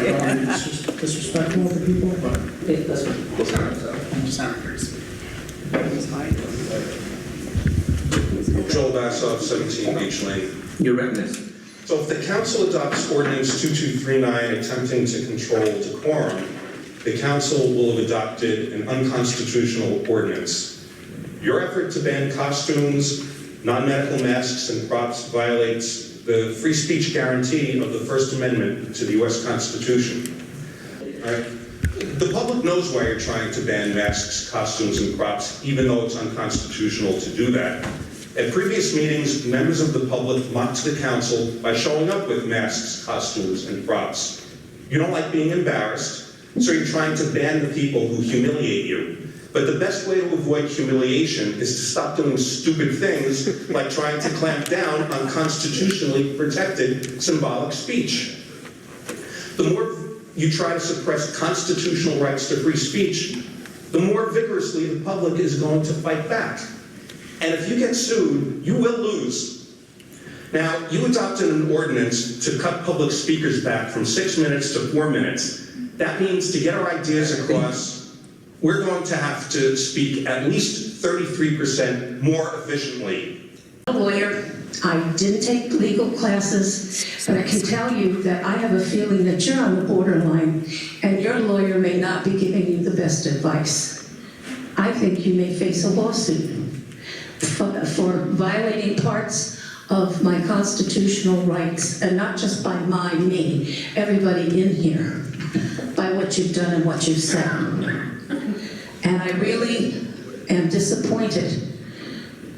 disrespectful to people, but That's what. I'm just not curious. Joel Bassoff, 17 Beach Lane. Your recommendation. So if the council adopts ordinance 2239 attempting to control decorum, the council will have adopted an unconstitutional ordinance. Your effort to ban costumes, non-medical masks, and props violates the free speech guarantee of the First Amendment to the U.S. Constitution. Right? The public knows why you're trying to ban masks, costumes, and props, even though it's unconstitutional to do that. At previous meetings, members of the public mocked the council by showing up with masks, costumes, and props. You don't like being embarrassed, so you're trying to ban the people who humiliate you. But the best way to avoid humiliation is to stop doing stupid things like trying to clamp down on constitutionally protected symbolic speech. The more you try to suppress constitutional rights to free speech, the more vigorously the public is going to fight back. And if you get sued, you will lose. Now, you adopted an ordinance to cut public speakers back from 6 minutes to 4 minutes. That means to get our ideas across, we're going to have to speak at least 33% more efficiently. I'm a lawyer. I didn't take legal classes, but I can tell you that I have a feeling that you're on the borderline and your lawyer may not be giving you the best advice. I think you may face a lawsuit for violating parts of my constitutional rights, and not just by me, everybody in here, by what you've done and what you've said. And I really am disappointed,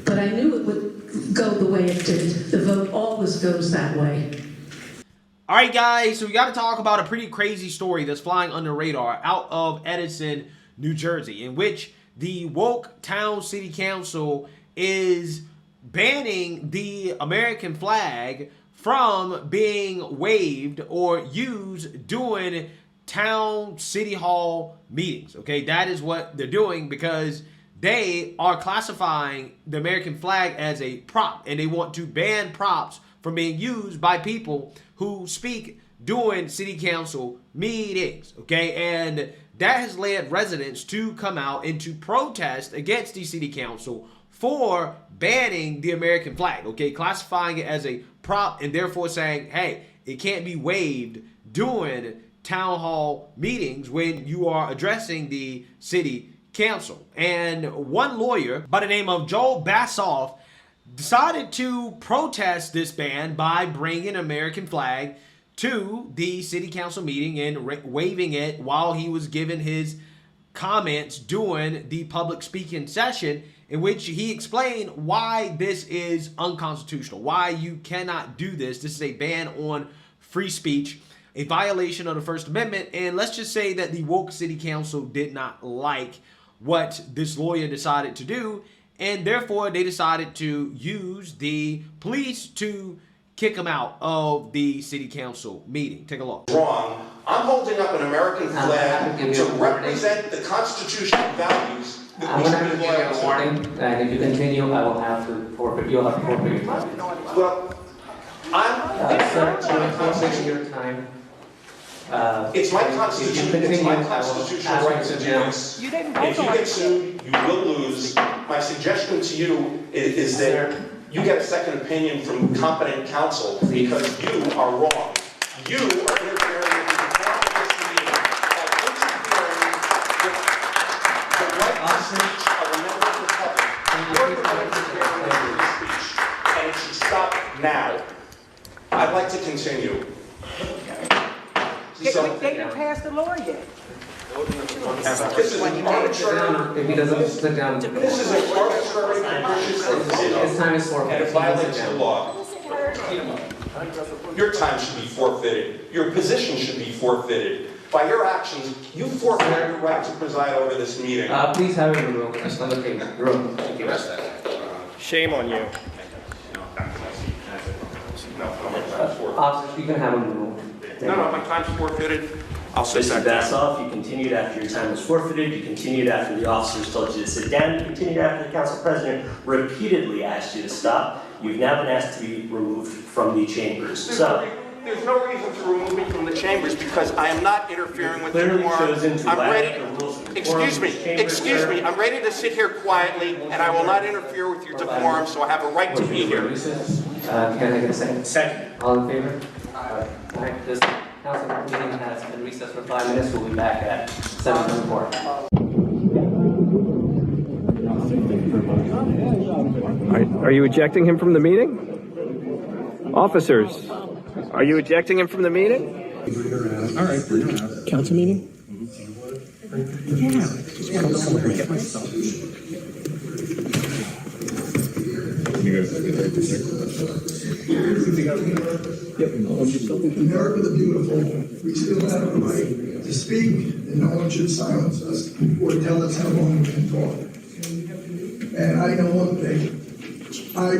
but I knew it would go the way it did. The vote always goes that way. All right, guys, so we got to talk about a pretty crazy story that's flying under the radar out of Edison, New Jersey, in which the woke town city council is banning the American flag from being waved or used during town city hall meetings. Okay, that is what they're doing because they are classifying the American flag as a prop, and they want to ban props from being used by people who speak during city council meetings. Okay, and that has led residents to come out and to protest against the city council for banning the American flag, okay, classifying it as a prop and therefore saying, hey, it can't be waved during town hall meetings when you are addressing the city council. And one lawyer by the name of Joel Bassoff decided to protest this ban by bringing an American flag to the city council meeting and waving it while he was giving his comments during the public speaking session, in which he explained why this is unconstitutional, why you cannot do this. This is a ban on free speech, a violation of the First Amendment, and let's just say that the woke city council did not like what this lawyer decided to do, and therefore they decided to use the police to kick him out of the city council meeting. Take a look. Wrong. I'm holding up an American flag to represent the constitutional values that I'm we going to should be give you loyal a to. warning, and if you continue, I will have to forfeit. You'll have to forfeit your time. Well, Sir, you're forfeiting your time. it's my constitution. It's my constitutional right to do this. You didn't If you get sued, you will lose. My suggestion to you is that you get a second opinion from competent counsel because you are wrong. You are interfering with the decorum of this meeting by interfering with the right to speech of a member of the public. You're interfering with free speech, and it should stop now. I'd like to continue. They didn't pass the law yet. This is an arbitrary. If he doesn't sit down, This is an arbitrary capricious decision, his time is and forfeited. it violates the law. Your time should be forfeited. Your position should be forfeited. By your actions, you forfeit your right to preside over this meeting. Please have it removed. That's not the case. Room. Thank you. Shame on you. Officer, you can have him removed. No, my time's forfeited. I'll sit Mr. back down. Bassoff, you continued after your time was forfeited, you continued after the officers told you to sit down, you continued after the council president repeatedly asked you to stop. You've now been asked to be removed from the chambers. So, There's no reason to remove me from the chambers because I am not interfering with the Clearly quorum. chosen to I'm lack ready. the rules of Excuse me. decorum in the chamber, Excuse sir. me. I'm ready to sit here quietly, and I will not interfere with your decorum. So I have a right to be here. Recess. Can I get a second? Second. All in favor? All right, this council meeting has been recessed for 5 minutes. We'll be back at 7:04. Are you ejecting him from the meeting? Officers, are you ejecting him from the meeting? All right, we're gonna have council meeting. Yeah. Come here, get my stuff. America the beautiful, we still have the right to speak, and no one should silence us or tell us how long we can talk. And I know one thing, I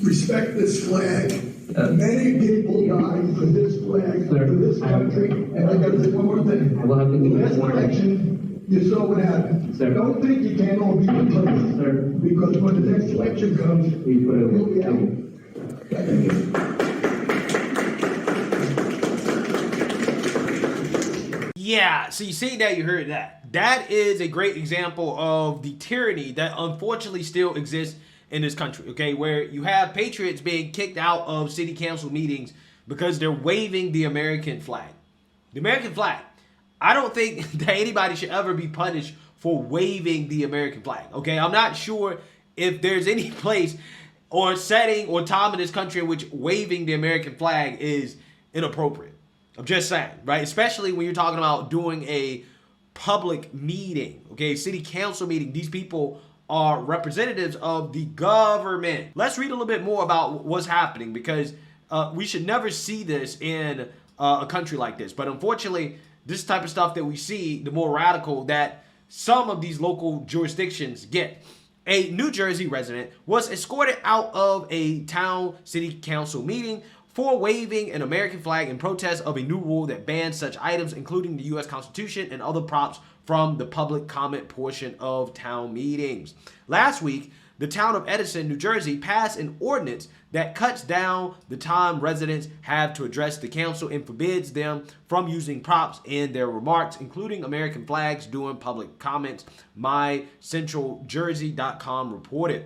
respect this flag. Many people died for this flag, for this country, and I got to say one more thing. Last election, you saw what happened. Don't think you can't all be replaced, because when the next election comes, we'll be out. Thank you. Yeah, so you see that, you heard that. That is a great example of the tyranny that unfortunately still exists in this country, okay? Where you have patriots being kicked out of city council meetings because they're waving the American flag. The American flag. I don't think that anybody should ever be punished for waving the American flag, okay? I'm not sure if there's any place or setting or time in this country in which waving the American flag is inappropriate. I'm just saying, right? Especially when you're talking about doing a public meeting, okay? City council meeting. These people are representatives of the government. Let's read a little bit more about what's happening, because we should never see this in a country like this. But unfortunately, this type of stuff that we see, the more radical that some of these local jurisdictions get. A New Jersey resident was escorted out of a town city council meeting for waving an American flag in protest of a new rule that bans such items, including the U.S. Constitution and other props, from the public comment portion of town meetings. Last week, the town of Edison, New Jersey, passed an ordinance that cuts down the time residents have to address the council and forbids them from using props in their remarks, including American flags, during public comments, MyCentralJersey.com reported.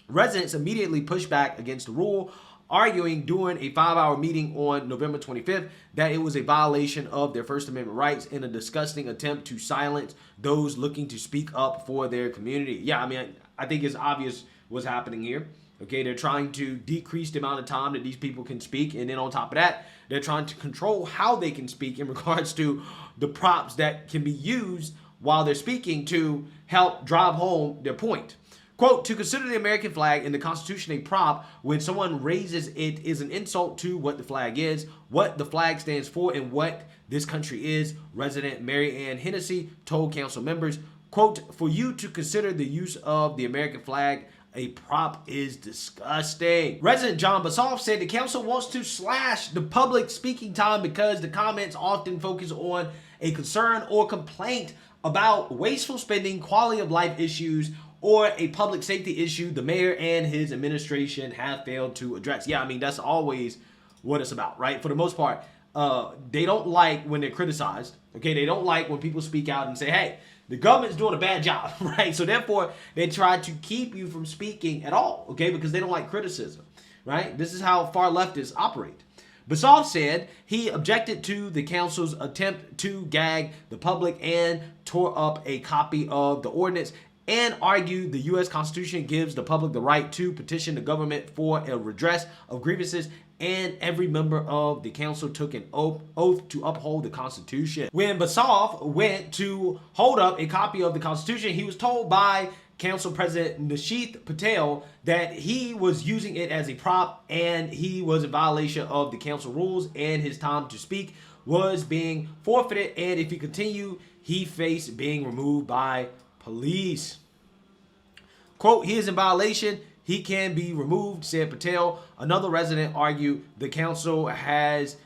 Residents immediately pushed back against the rule, arguing during a 5-hour meeting on November 25th that it was a violation of their First Amendment rights and a disgusting attempt to silence those looking to speak up for their community. Yeah, I mean, I think it's obvious what's happening here. Okay, they're trying to decrease the amount of time that these people can speak, and then on top of that, they're trying to control how they can speak in regards to the props that can be used while they're speaking to help drive home their point. Quote, to consider the American flag in the Constitution a prop when someone raises it is an insult to what the flag is, what the flag stands for, and what this country is, resident Mary Ann Hennessy told council members. Quote, for you to consider the use of the American flag a prop is disgusting. Resident John Basoff said the council wants to slash the public speaking time because the comments often focus on a concern or complaint about wasteful spending, quality of life issues, or a public safety issue the mayor and his administration have failed to address. Yeah, I mean, that's always what it's about, right? For the most part, they don't like when they're criticized, okay? They don't like when people speak out and say, hey, the government's doing a bad job, right? So therefore, they try to keep you from speaking at all, okay? Because they don't like criticism, right? This is how far leftists operate. Basoff said he objected to the council's attempt to gag the public and tore up a copy of the ordinance and argued the U.S. Constitution gives the public the right to petition the government for a redress of grievances, and every member of the council took an oath to uphold the Constitution. When Basoff went to hold up a copy of the Constitution, he was told by Council President Nishith Patel that he was using it as a prop and he was in violation of the council rules, and his time to speak was being forfeited, and if he continued, he faced being removed by police. Quote, he is in violation. He can be removed, said Patel. Another resident argued the council has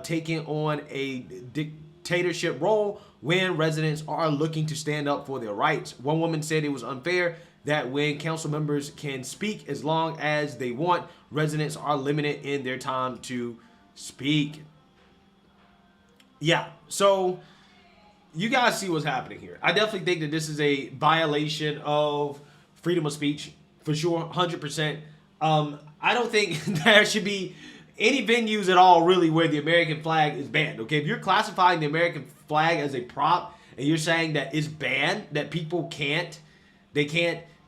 taken on a dictatorship role when residents are looking to stand up for their rights. One woman said it was unfair that when council members can speak as long as they want, residents are limited in their time to speak. Yeah, so you guys see what's happening here. I definitely think that this is a violation of freedom of speech, for sure, 100%. I don't think there should be any venues at all, really, where the American flag is banned, okay? If you're classifying the American flag as a prop and you're saying that it's banned, that people can't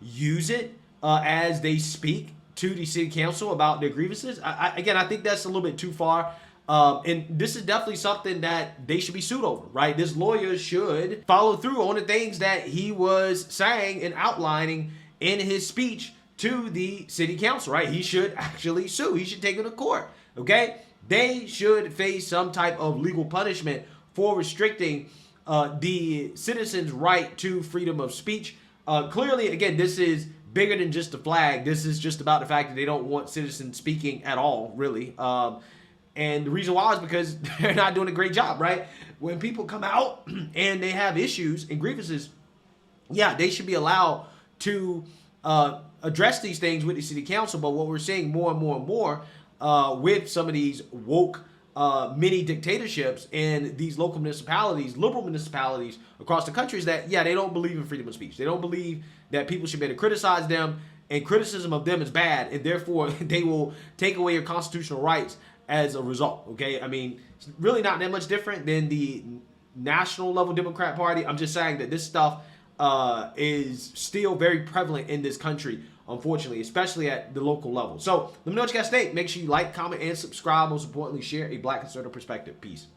use it as they speak to the city council about their grievances, again, I think that's a little bit too far. And this is definitely something that they should be sued over, right? This lawyer should follow through on the things that he was saying and outlining in his speech to the city council, right? He should actually sue. He should take it to court, okay? They should face some type of legal punishment for restricting the citizens' right to freedom of speech. Clearly, again, this is bigger than just the flag. This is just about the fact that they don't want citizens speaking at all, really. And the reason why is because they're not doing a great job, right? When people come out and they have issues and grievances, yeah, they should be allowed to address these things with the city council. But what we're seeing more and more and more with some of these woke mini dictatorships in these local municipalities, liberal municipalities across the country is that, yeah, they don't believe in freedom of speech. They don't believe that people should be able to criticize them, and criticism of them is bad, and therefore they will take away your constitutional rights as a result, okay? I mean, it's really not that much different than the national level Democrat Party. I'm just saying that this stuff is still very prevalent in this country, unfortunately, especially at the local level. So let me know what you guys think. Make sure you like, comment, and subscribe. Most importantly, share a Black conservative perspective. Peace.